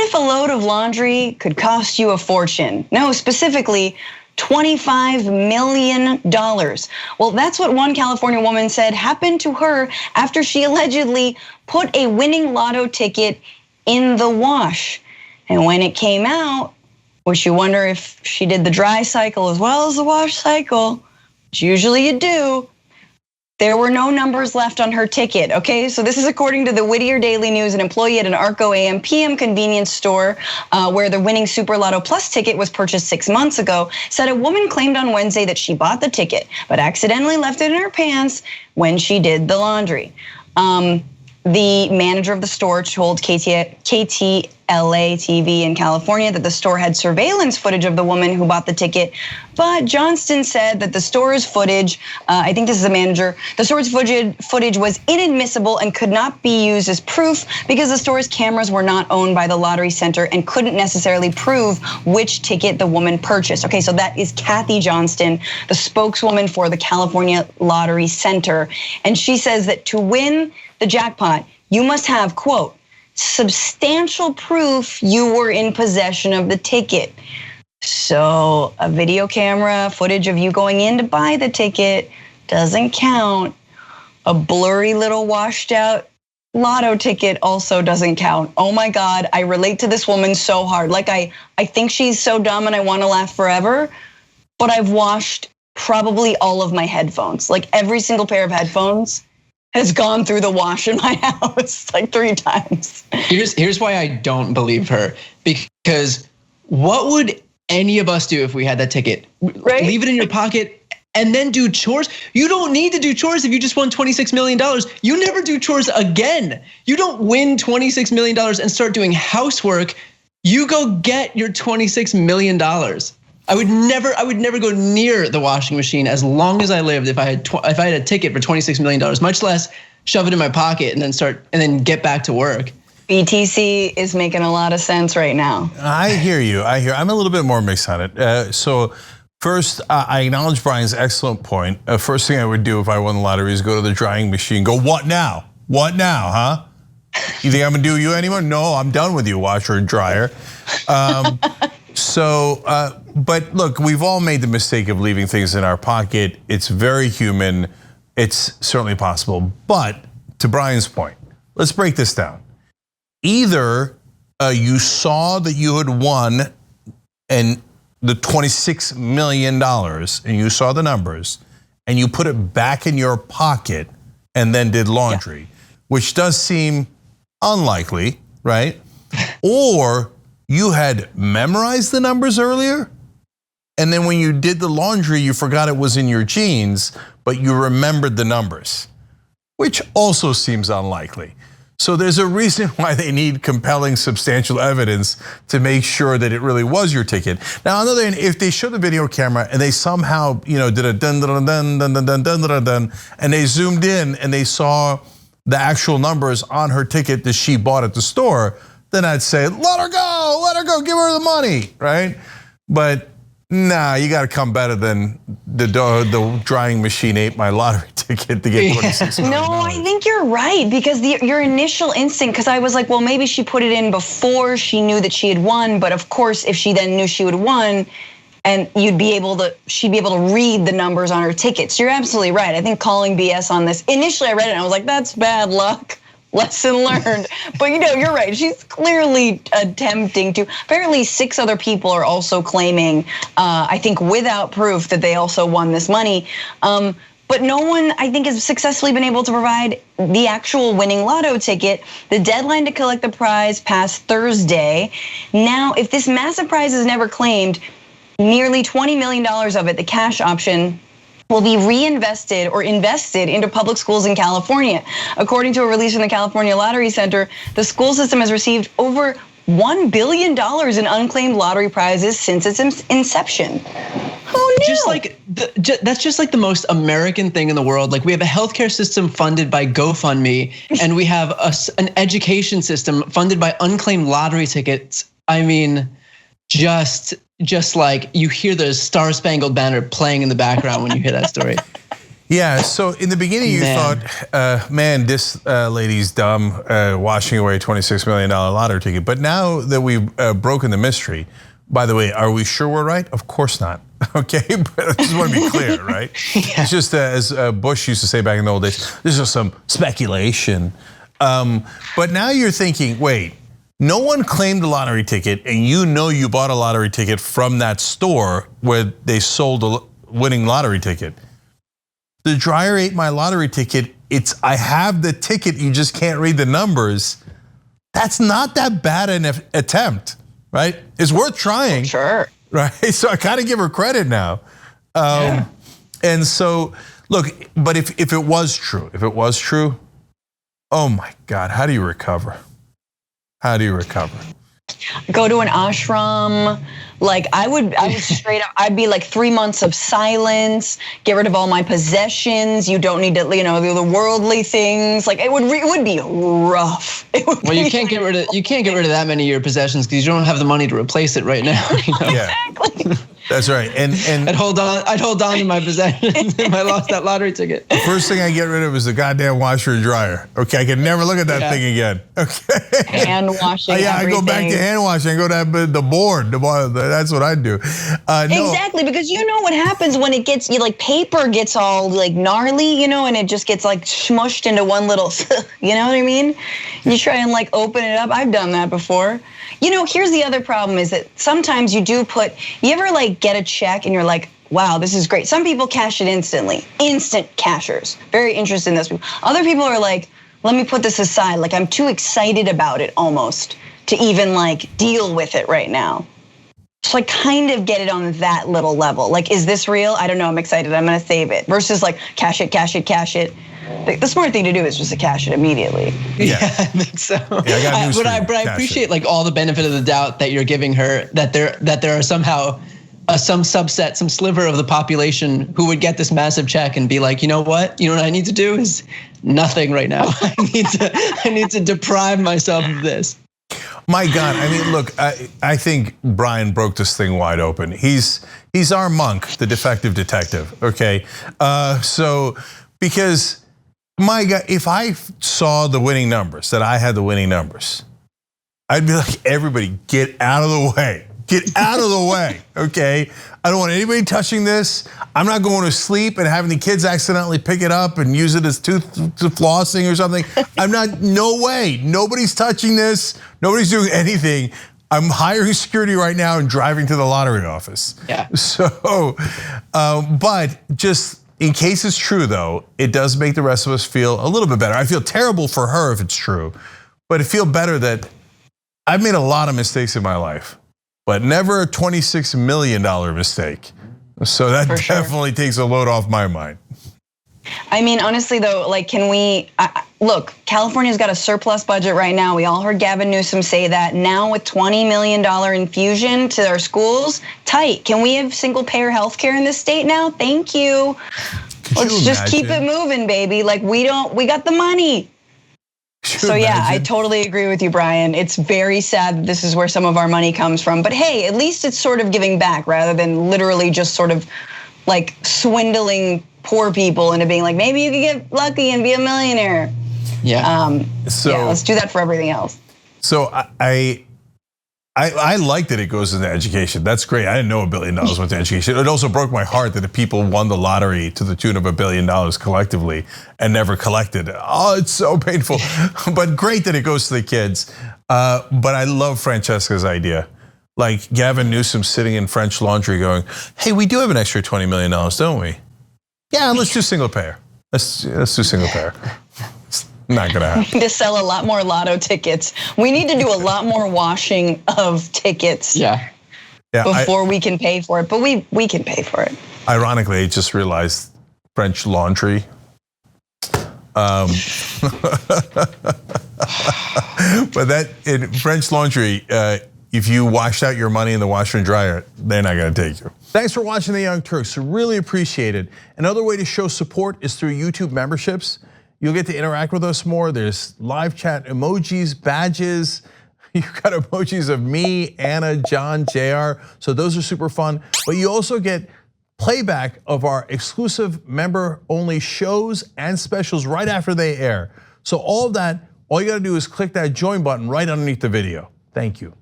if a load of laundry could cost you a fortune? No, specifically $25 million. Well, that's what one California woman said happened to her after she allegedly put a winning lotto ticket in the wash. And when it came out, which you wonder if she did the dry cycle as well as the wash cycle, which usually you do, there were no numbers left on her ticket, okay? So this is according to the Whittier Daily News. An employee at an Arco AM PM convenience store where the winning Super Lotto Plus ticket was purchased 6 months ago said a woman claimed on Wednesday that she bought the ticket, but accidentally left it in her pants when she did the laundry. The manager of the store told KTLA TV in California that the store had surveillance footage of the woman who bought the ticket, but Johnston said that the store's footage, I think this is the manager, the store's footage was inadmissible and could not be used as proof because the store's cameras were not owned by the lottery center and couldn't necessarily prove which ticket the woman purchased. Okay, so that is Kathy Johnston, the spokeswoman for the California Lottery Center. And she says that to win the jackpot, you must have, quote, substantial proof you were in possession of the ticket. So a video camera footage of you going in to buy the ticket doesn't count. A blurry little washed out lotto ticket also doesn't count. Oh my God, I relate to this woman so hard. Like I think she's so dumb and I want to laugh forever, but I've washed probably all of my headphones. Like every single pair of headphones has gone through the wash in my house like 3 times. Here's why I don't believe her. Because what would any of us do if we had that ticket? Right? Leave it in your pocket and then do chores? You don't need to do chores if you just won $26 million. You never do chores again. You don't win $26 million and start doing housework. You go get your $26 million. I would never go near the washing machine as long as I lived if I had a ticket for $26 million, much less shove it in my pocket and then get back to work. BTC is making a lot of sense right now. I hear you. I'm a little bit more mixed on it. So first, I acknowledge Brian's excellent point. First thing I would do if I won the lottery is go to the drying machine. Go, what now? What now, huh? You think I'm gonna do you anymore? No, I'm done with you, washer and dryer. But look, we've all made the mistake of leaving things in our pocket. It's very human. It's certainly possible. But to Brian's point, let's break this down. Either you saw that you had won and the $26 million and you saw the numbers and you put it back in your pocket and then did laundry, which does seem unlikely, right? Or you had memorized the numbers earlier, and then when you did the laundry, you forgot it was in your jeans, but you remembered the numbers, which also seems unlikely. So there's a reason why they need compelling, substantial evidence to make sure that it really was your ticket. Now, on the other hand, if they show the video camera and they somehow, did a dun dun dun dun dun dun dun dun dun, and they zoomed in and they saw the actual numbers on her ticket that she bought at the store, then I'd say, let her go, give her the money, right? But nah, you gotta come better than the drying machine ate my lottery ticket to get $26 million. No, I think you're right, because your initial instinct, because I was like, well, maybe she put it in before she knew that she had won, but of course, if she then knew she would have won, and she'd be able to read the numbers on her tickets. You're absolutely right. I think calling BS on this, initially I read it and I was like, that's bad luck. Lesson learned. But you're right. She's clearly attempting to. Apparently 6 other people are also claiming, I think without proof, that they also won this money. But no one, I think, has successfully been able to provide the actual winning lotto ticket. The deadline to collect the prize passed Thursday. Now, if this massive prize is never claimed, nearly $20 million of it, the cash option, will be reinvested or invested into public schools in California. According to a release from the California Lottery Center, the school system has received over $1 billion in unclaimed lottery prizes since its inception. Oh no! That's just like the most American thing in the world. Like, we have a healthcare system funded by GoFundMe, and we have an education system funded by unclaimed lottery tickets. I mean, just like you hear the Star Spangled Banner playing in the background when you hear that story. Yeah, so in the beginning you thought, man, this lady's dumb, washing away a $26 million lottery ticket. But now that we've broken the mystery, by the way, are we sure we're right? Of course not, okay? But I just want to be clear, right? Yeah. It's just as Bush used to say back in the old days, this is some speculation. But now you're thinking, wait, no one claimed a lottery ticket and you bought a lottery ticket from that store where they sold a winning lottery ticket. The dryer ate my lottery ticket. I have the ticket, you just can't read the numbers. That's not that bad an attempt, right? It's worth trying. Sure. Right, so I gotta give her credit now. And so, look, but if it was true, oh my God, how do you recover? How do you recover? Go to an ashram. Like I would straight up, I'd be like 3 months of silence, get rid of all my possessions. You don't need to, the worldly things. Like it would be rough. You can't get rid of that many of your possessions because you don't have the money to replace it right now. Yeah. Exactly. That's right. And I'd hold on to my possessions if I lost that lottery ticket. The first thing I get rid of is the goddamn washer and dryer. Okay, I can never look at that thing again. Okay. Hand washing. Yeah, I go back to hand washing. I go to the board. That's what I do. Exactly, because you know what happens when it gets paper gets all gnarly, and it just gets smushed into one little. You know what I mean? You try and open it up. I've done that before. Here's the other problem is that sometimes you ever get a check and you're like, wow, this is great. Some people cash it instantly, instant cashers. Very interested in those people. Other people are like, let me put this aside. I'm too excited about it almost to even deal with it right now. So I kind of get it on that little level. Is this real? I don't know, I'm excited, I'm gonna save it. Versus cash it, cash it, cash it. The smart thing to do is just to cash it immediately. Yeah, I think so. Yeah, but I appreciate all the benefit of the doubt that you're giving her, that there are somehow some subset, some sliver of the population who would get this massive check and be like, you know what I need to do is nothing right now. I need to deprive myself of this. My God, I mean, look, I think Brian broke this thing wide open. He's our monk, the defective detective, okay? So because my God, if I saw the winning numbers, that I had the winning numbers, I'd be like, everybody get out of the way. Get out of the way, okay? I don't want anybody touching this. I'm not going to sleep and having the kids accidentally pick it up and use it as tooth flossing or something. No way. Nobody's touching this. Nobody's doing anything. I'm hiring security right now and driving to the lottery office. Yeah. So, but just in case it's true though, it does make the rest of us feel a little bit better. I feel terrible for her if it's true, but I feel better that I've made a lot of mistakes in my life, but never a $26 million mistake. So that definitely takes a load off my mind. I mean, honestly though, can we, look, California's got a surplus budget right now. We all heard Gavin Newsom say that. Now with $20 million infusion to our schools, tight. Can we have single payer healthcare in this state now? Thank you. Let's just keep it moving, baby. We got the money. So yeah, I totally agree with you, Brian. It's very sad that this is where some of our money comes from. But hey, at least it's sort of giving back rather than literally just sort of swindling poor people into being maybe you could get lucky and be a millionaire. Yeah. Let's do that for everything else. So I like that it goes into education. That's great. I didn't know $1 billion went to education. It also broke my heart that the people won the lottery to the tune of $1 billion collectively and never collected. Oh, it's so painful. But great that it goes to the kids. But I love Francesca's idea. Gavin Newsom sitting in French Laundry going, hey, we do have an extra $20 million, don't we? Yeah, let's do single payer. Let's do single payer. It's not gonna happen. We need to sell a lot more lotto tickets. We need to do a lot more washing of tickets. Yeah. Before we can pay for it, but we can pay for it. Ironically, I just realized French Laundry. But that in French Laundry, if you washed out your money in the washer and dryer, they're not gonna take you. Thanks for watching The Young Turks, really appreciate it. Another way to show support is through YouTube memberships. You'll get to interact with us more. There's live chat emojis, badges. You've got emojis of me, Anna, John, JR. So those are super fun. But you also get playback of our exclusive member-only shows and specials right after they air. So all of that, all you gotta do is click that join button right underneath the video. Thank you.